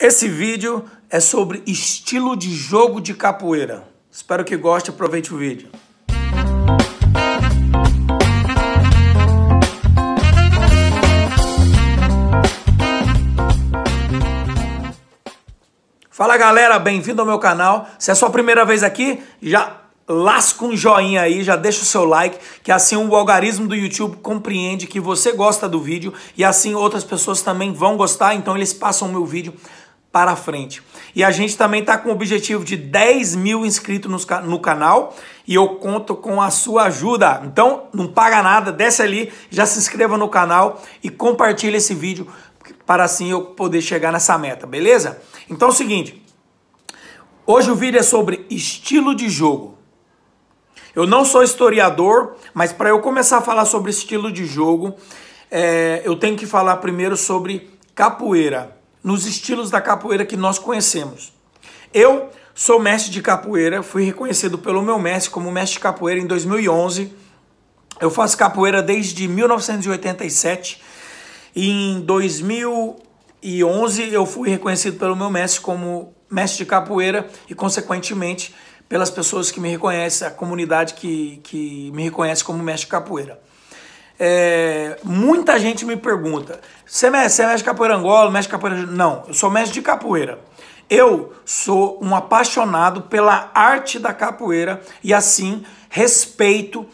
Esse vídeo é sobre estilo de jogo de capoeira. Espero que goste e aproveite o vídeo. Fala galera, bem-vindo ao meu canal. Se é a sua primeira vez aqui, já lasca um joinha aí, já deixa o seu like, que assim o algoritmo do YouTube compreende que você gosta do vídeo e assim outras pessoas também vão gostar, então eles passam o meu vídeo para frente. E a gente também está com o objetivo de 10 mil inscritos no canal e eu conto com a sua ajuda. Então não paga nada, desce ali, já se inscreva no canal e compartilha esse vídeo para assim eu poder chegar nessa meta, beleza? Então é o seguinte, hoje o vídeo é sobre estilo de jogo. Eu não sou historiador, mas para eu começar a falar sobre estilo de jogo, eu tenho que falar primeiro sobre capoeira, nos estilos da capoeira que nós conhecemos. Eu sou mestre de capoeira, fui reconhecido pelo meu mestre como mestre de capoeira em 2011. Eu faço capoeira desde 1987 e em 2011 eu fui reconhecido pelo meu mestre como mestre de capoeira e, consequentemente, pelas pessoas que me reconhecem, a comunidade que me reconhece como mestre de capoeira. Muita gente me pergunta, você é mestre de capoeira Angola, mestre de capoeira... Não, eu sou mestre de capoeira. Eu sou um apaixonado pela arte da capoeira e assim respeito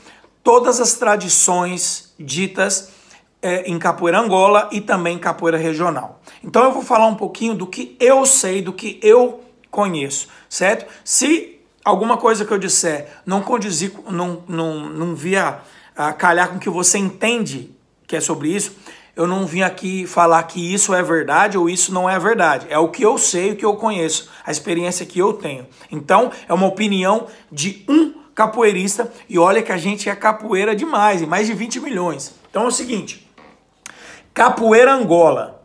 todas as tradições ditas em capoeira Angola e também em capoeira regional. Então eu vou falar um pouquinho do que eu sei, do que eu conheço, certo? Se alguma coisa que eu disser não condizir, não via calhar com o que você entende que é sobre isso, eu não vim aqui falar que isso é verdade ou isso não é verdade. É o que eu sei, o que eu conheço, a experiência que eu tenho. Então, é uma opinião de um capoeirista e olha que a gente é capoeira demais, em mais de 20 milhões. Então é o seguinte, capoeira Angola,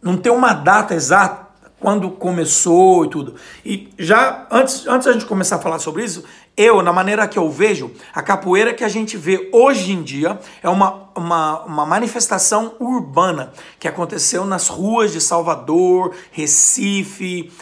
não tem uma data exata, quando começou e tudo. E já, antes da gente começar a falar sobre isso, na maneira que eu vejo, a capoeira que a gente vê hoje em dia é uma manifestação urbana que aconteceu nas ruas de Salvador, Recife,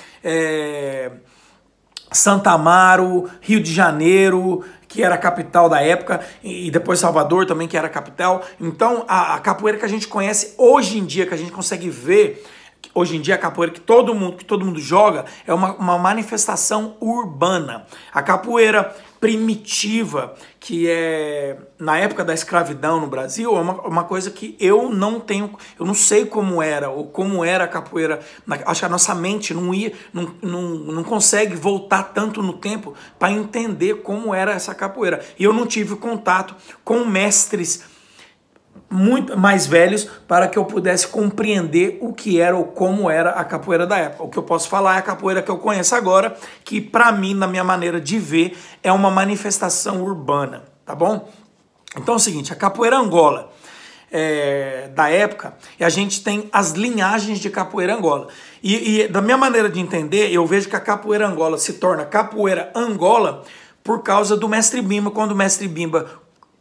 Santa Amaro, Rio de Janeiro, que era a capital da época, e depois Salvador também, que era a capital. Então, a capoeira que a gente conhece hoje em dia, que a gente consegue ver, hoje em dia a capoeira que todo mundo joga é uma manifestação urbana. A capoeira primitiva, que é na época da escravidão no Brasil, é uma coisa que eu não sei como era, ou como era a capoeira. Acho que a nossa mente não consegue voltar tanto no tempo para entender como era essa capoeira. E eu não tive contato com mestres muito mais velhos para que eu pudesse compreender o que era ou como era a capoeira da época. O que eu posso falar é a capoeira que eu conheço agora, que para mim, na minha maneira de ver, é uma manifestação urbana, tá bom? Então é o seguinte, a capoeira Angola da época, a gente tem as linhagens de capoeira Angola. E da minha maneira de entender, eu vejo que a capoeira Angola se torna capoeira Angola por causa do mestre Bimba. Quando o mestre Bimba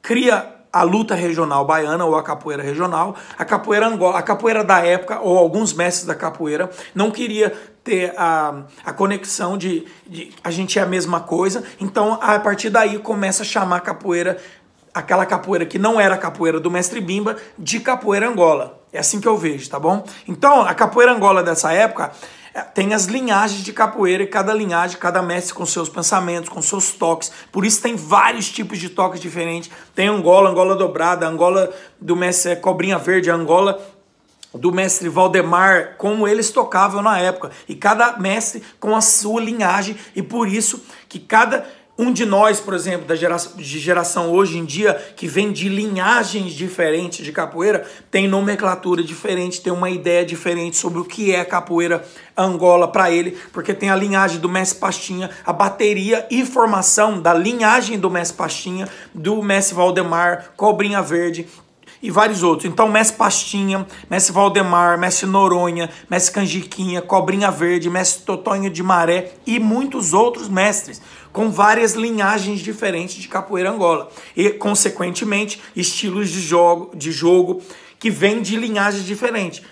cria a luta regional baiana ou a capoeira regional, a capoeira Angola, a capoeira da época ou alguns mestres da capoeira não queria ter a conexão de a gente é a mesma coisa, então a partir daí começa a chamar a capoeira, aquela capoeira que não era a capoeira do mestre Bimba, de capoeira Angola. É assim que eu vejo, tá bom? Então a capoeira Angola dessa época tem as linhagens de capoeira e cada linhagem, cada mestre com seus pensamentos, com seus toques. Por isso tem vários tipos de toques diferentes. Tem Angola, Angola dobrada, Angola do mestre Cobrinha Verde, Angola do mestre Valdemar, como eles tocavam na época. E cada mestre com a sua linhagem. E por isso que cada um de nós, por exemplo, de geração hoje em dia, que vem de linhagens diferentes de capoeira, tem nomenclatura diferente, tem uma ideia diferente sobre o que é capoeira Angola para ele, porque tem a linhagem do mestre Pastinha, a bateria e formação da linhagem do mestre Pastinha, do mestre Valdemar, Cobrinha Verde e vários outros. Então, mestre Pastinha, mestre Valdemar, mestre Noronha, mestre Canjiquinha, Cobrinha Verde, mestre Totonho de Maré e muitos outros mestres, com várias linhagens diferentes de capoeira Angola. E, consequentemente, estilos de jogo que vêm de linhagens diferentes.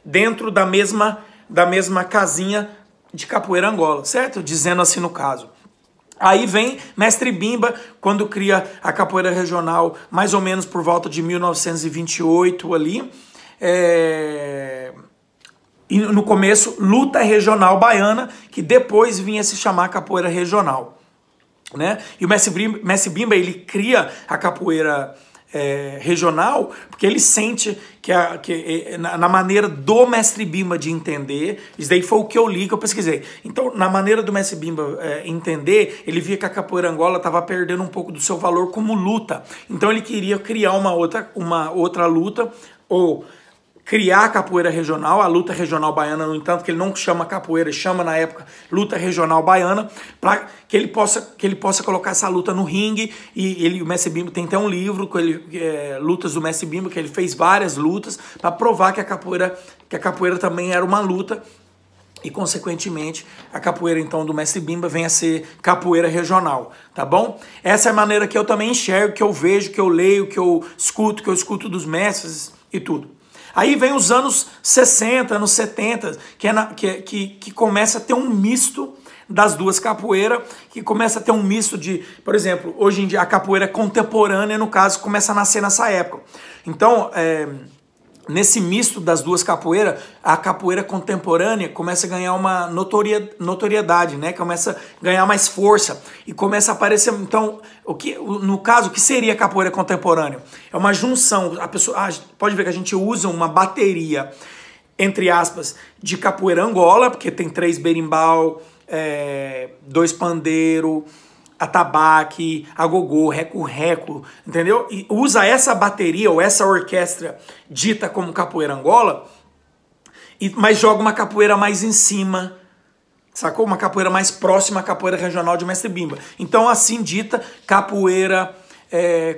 dentro da mesma casinha de capoeira Angola, certo? Dizendo assim no caso. Aí vem Mestre Bimba, quando cria a capoeira regional, mais ou menos por volta de 1928 ali. E no começo, luta regional baiana, que depois vinha se chamar capoeira regional, né? E o Mestre Bimba, ele cria a capoeira regional, porque ele sente que na maneira do Mestre Bimba de entender, isso daí foi o que eu li, que eu pesquisei. Então, na maneira do Mestre Bimba entender, ele via que a capoeira Angola estava perdendo um pouco do seu valor como luta. Então, ele queria criar uma outra luta, ou criar a capoeira regional, a luta regional baiana, no entanto, que ele não chama capoeira, ele chama na época luta regional baiana, para que ele possa colocar essa luta no ringue. E o Mestre Bimba tem até um livro, Lutas do Mestre Bimba, que ele fez várias lutas para provar que a capoeira também era uma luta. E, consequentemente, a capoeira, então, do Mestre Bimba vem a ser capoeira regional, tá bom? Essa é a maneira que eu também enxergo, que eu vejo, que eu leio, que eu escuto dos mestres e tudo. Aí vem os anos 60, anos 70, que começa a ter um misto das duas capoeiras, que começa a ter um misto de, por exemplo, hoje em dia a capoeira contemporânea, no caso, começa a nascer nessa época. Então, nesse misto das duas capoeiras, a capoeira contemporânea começa a ganhar uma notoriedade, né? Começa a ganhar mais força e começa a aparecer. Então, no caso, o que seria a capoeira contemporânea? É uma junção. A pessoa pode ver que a gente usa uma bateria, entre aspas, de capoeira Angola, porque tem 3 berimbau, 2 pandeiro, atabaque, agogô, reco-reco, entendeu? E usa essa bateria ou essa orquestra dita como capoeira Angola, mas joga uma capoeira mais em cima, sacou? Uma capoeira mais próxima à capoeira regional de Mestre Bimba. Então, assim dita, capoeira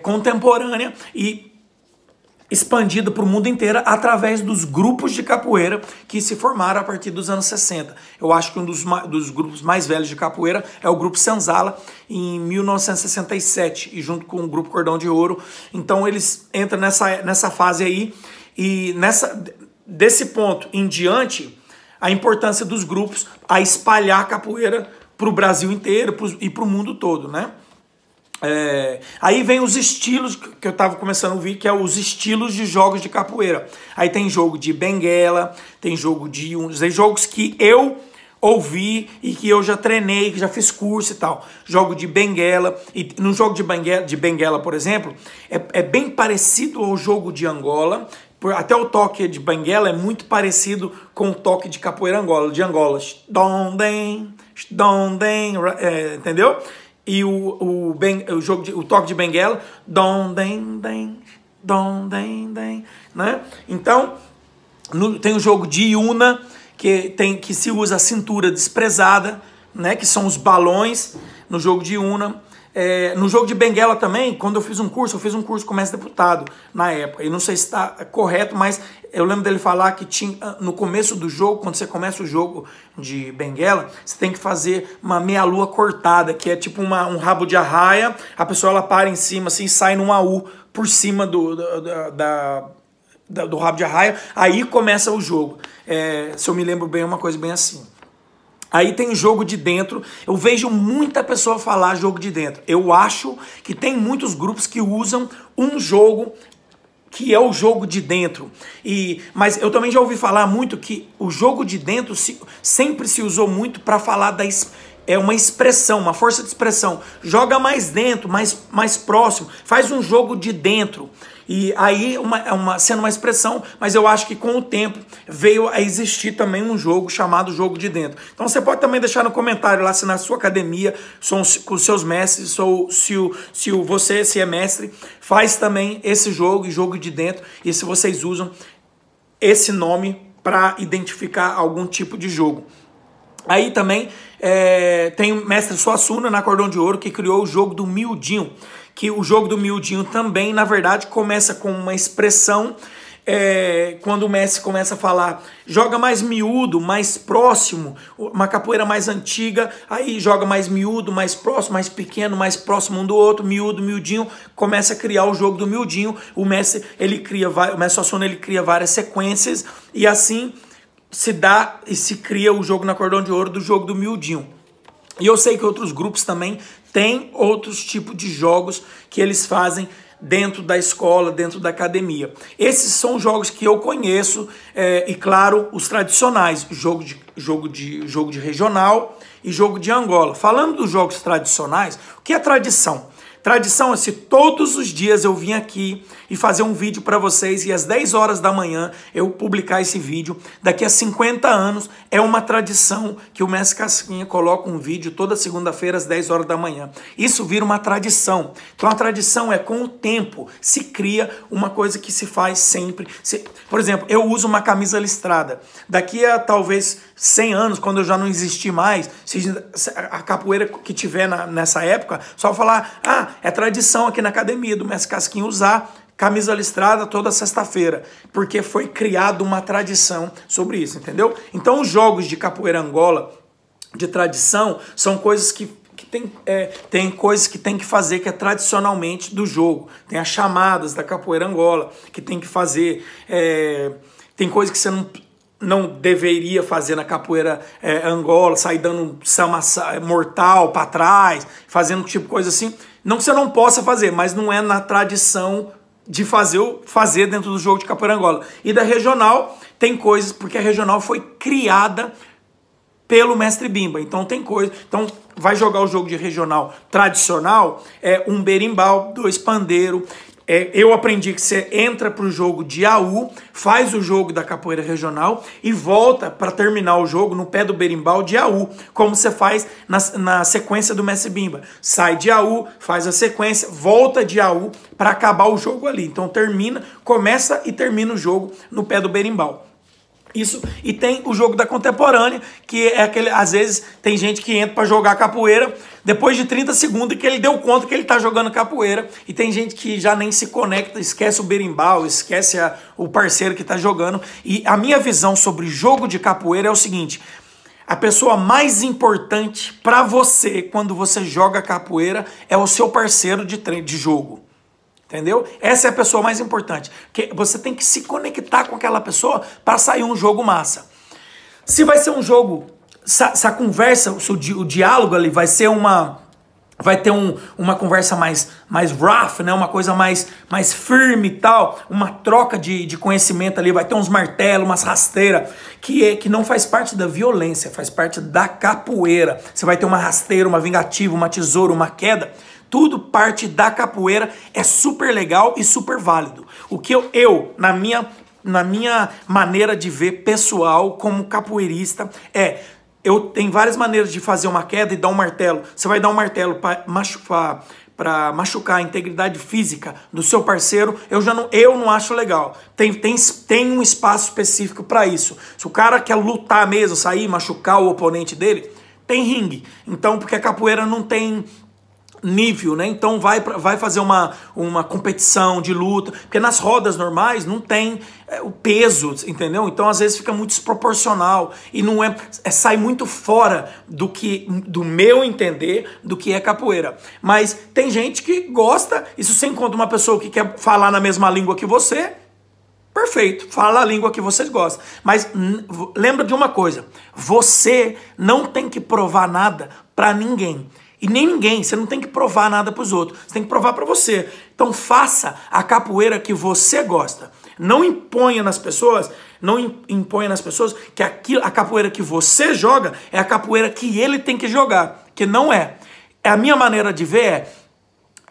contemporânea e expandida para o mundo inteiro através dos grupos de capoeira que se formaram a partir dos anos 60. Eu acho que um dos grupos mais velhos de capoeira é o Grupo Senzala, em 1967, e junto com o Grupo Cordão de Ouro. Então eles entram nessa fase aí, e desse ponto em diante, a importância dos grupos a espalhar a capoeira para o Brasil inteiro e para o mundo todo, né? Aí vem os estilos que eu estava começando a ouvir, que é os estilos de jogos de capoeira. Aí tem jogo de benguela, tem jogo de jogos que eu ouvi e que eu já treinei, que já fiz curso e tal. Jogo de benguela. E no jogo de benguela, por exemplo, é bem parecido ao jogo de Angola. Até o toque de benguela é muito parecido com o toque de capoeira de Angola. Entendeu? E o toque de benguela, né? Então, tem o jogo de Iuna, que se usa a cintura desprezada, né? Que são os balões no jogo de Iuna. No jogo de benguela também, quando eu fiz um curso com o mestre deputado na época. E não sei se está correto, mas eu lembro dele falar que tinha, no começo do jogo, quando você começa o jogo de benguela, você tem que fazer uma meia-lua cortada, que é tipo um rabo de arraia, a pessoa ela para em cima assim, e sai num AU por cima do rabo de arraia, aí começa o jogo. Se eu me lembro bem, é uma coisa bem assim. Aí tem jogo de dentro, eu vejo muita pessoa falar jogo de dentro. Eu acho que tem muitos grupos que usam um jogo que é o jogo de dentro. Mas eu também já ouvi falar muito que o jogo de dentro sempre se usou muito para falar uma expressão, uma força de expressão. Joga mais dentro, mais próximo, faz um jogo de dentro. E aí, sendo uma expressão, mas eu acho que com o tempo veio a existir também um jogo chamado jogo de dentro. Então você pode também deixar no comentário lá se na sua academia, com os seus mestres, ou se você é mestre, faz também esse jogo de dentro, e se vocês usam esse nome para identificar algum tipo de jogo. Aí também tem o mestre Suassuna na Cordão de Ouro, que criou o jogo do miudinho, que o jogo do miudinho também, na verdade, começa com uma expressão quando o Messi começa a falar, joga mais miúdo, mais próximo, uma capoeira mais antiga, aí joga mais miúdo, mais próximo, mais pequeno, mais próximo um do outro, miúdo, miudinho, começa a criar o jogo do miudinho. O Messi Suassuna, ele cria várias sequências e assim se dá e se cria o jogo na Cordão de Ouro do jogo do miudinho. E eu sei que outros grupos também têm outros tipos de jogos que eles fazem dentro da escola, dentro da academia. Esses são jogos que eu conheço, e claro, os tradicionais, jogo de regional e jogo de Angola. Falando dos jogos tradicionais, o que é tradição? Tradição é se todos os dias eu vim aqui e fazer um vídeo para vocês e às 10 horas da manhã eu publicar esse vídeo. Daqui a 50 anos é uma tradição que o Mestre Casquinha coloca um vídeo toda segunda-feira às 10 horas da manhã. Isso vira uma tradição. Então a tradição é com o tempo, se cria uma coisa que se faz sempre. Por exemplo, eu uso uma camisa listrada. Daqui a talvez 100 anos, quando eu já não existir mais, se a capoeira que tiver nessa época, só falar, é tradição aqui na academia do Mestre Casquinha usar camisa listrada toda sexta-feira, porque foi criada uma tradição sobre isso, entendeu? Então os jogos de capoeira Angola, de tradição, são coisas que tem coisas que tem que fazer que é tradicionalmente do jogo. Tem as chamadas da capoeira Angola, que tem que fazer, tem coisas que você não deveria fazer na capoeira Angola, sair dando samba mortal para trás, fazendo tipo coisa assim. Não que você não possa fazer, mas não é na tradição de fazer dentro do jogo de capoeira Angola. E da regional tem coisas, porque a regional foi criada pelo Mestre Bimba. Então tem coisa. Então vai jogar o jogo de regional tradicional, um berimbau, 2 pandeiros. Eu aprendi que você entra para o jogo de AU, faz o jogo da capoeira regional e volta para terminar o jogo no pé do berimbau de AU, como você faz na sequência do Mestre Bimba. Sai de AU, faz a sequência, volta de AU para acabar o jogo ali. Então começa e termina o jogo no pé do berimbau. Isso, e tem o jogo da contemporânea, que é aquele, às vezes tem gente que entra para jogar capoeira, depois de 30 segundos que ele deu conta que ele tá jogando capoeira, e tem gente que já nem se conecta, esquece o berimbau, esquece o parceiro que tá jogando. E a minha visão sobre jogo de capoeira é o seguinte: a pessoa mais importante para você quando você joga capoeira é o seu parceiro de jogo. Entendeu? Essa é a pessoa mais importante. Porque você tem que se conectar com aquela pessoa para sair um jogo massa. Se vai ser um jogo, se a conversa, o diálogo ali vai ser vai ter uma conversa mais rough, né? Uma coisa mais firme e tal, uma troca de conhecimento ali, vai ter uns martelos, umas rasteiras, que não faz parte da violência, faz parte da capoeira. Você vai ter uma rasteira, uma vingativa, uma tesoura, uma queda. Tudo parte da capoeira, é super legal e super válido. O que eu na minha maneira de ver pessoal como capoeirista, eu tenho várias maneiras de fazer uma queda e dar um martelo. Você vai dar um martelo para machucar a integridade física do seu parceiro, eu não acho legal. Tem um espaço específico para isso. Se o cara quer lutar mesmo, sair, machucar o oponente dele, tem ringue. Então, porque a capoeira não tem nível, né? Então vai fazer uma competição de luta, porque nas rodas normais não tem o peso, entendeu? Então às vezes fica muito desproporcional e não sai muito fora do meu entender do que é capoeira. Mas tem gente que gosta, e se você encontra uma pessoa que quer falar na mesma língua que você, perfeito, fala a língua que vocês gostam. Mas lembra de uma coisa, você não tem que provar nada para ninguém. E nem ninguém, você não tem que provar nada para os outros, você tem que provar para você. Então faça a capoeira que você gosta. Não imponha nas pessoas que a capoeira que você joga é a capoeira que ele tem que jogar, que não é. A minha maneira de ver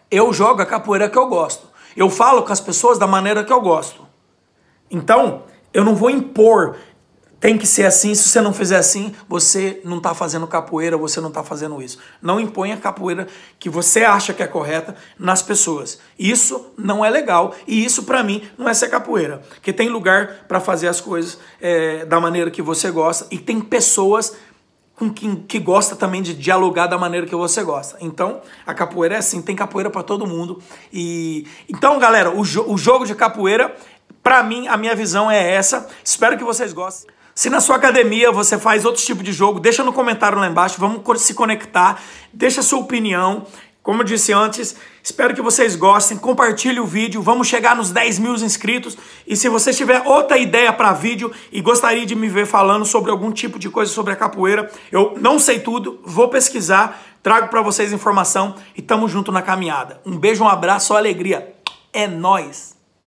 eu jogo a capoeira que eu gosto. Eu falo com as pessoas da maneira que eu gosto. Então, eu não vou impor. Tem que ser assim, se você não fizer assim, você não está fazendo capoeira, você não está fazendo isso. Não imponha a capoeira que você acha que é correta nas pessoas. Isso não é legal e isso para mim não é ser capoeira. Porque tem lugar para fazer as coisas da maneira que você gosta e tem pessoas que gosta também de dialogar da maneira que você gosta. Então, a capoeira é assim, tem capoeira para todo mundo. Então, galera, o jogo de capoeira Pra mim, a minha visão é essa. Espero que vocês gostem. Se na sua academia você faz outro tipo de jogo, deixa no comentário lá embaixo, vamos se conectar, deixa a sua opinião. Como eu disse antes, espero que vocês gostem, compartilhe o vídeo, vamos chegar nos 10 mil inscritos. E se você tiver outra ideia para vídeo e gostaria de me ver falando sobre algum tipo de coisa sobre a capoeira, eu não sei tudo, vou pesquisar, trago para vocês informação e tamo junto na caminhada. Um beijo, um abraço, só alegria. É nóis!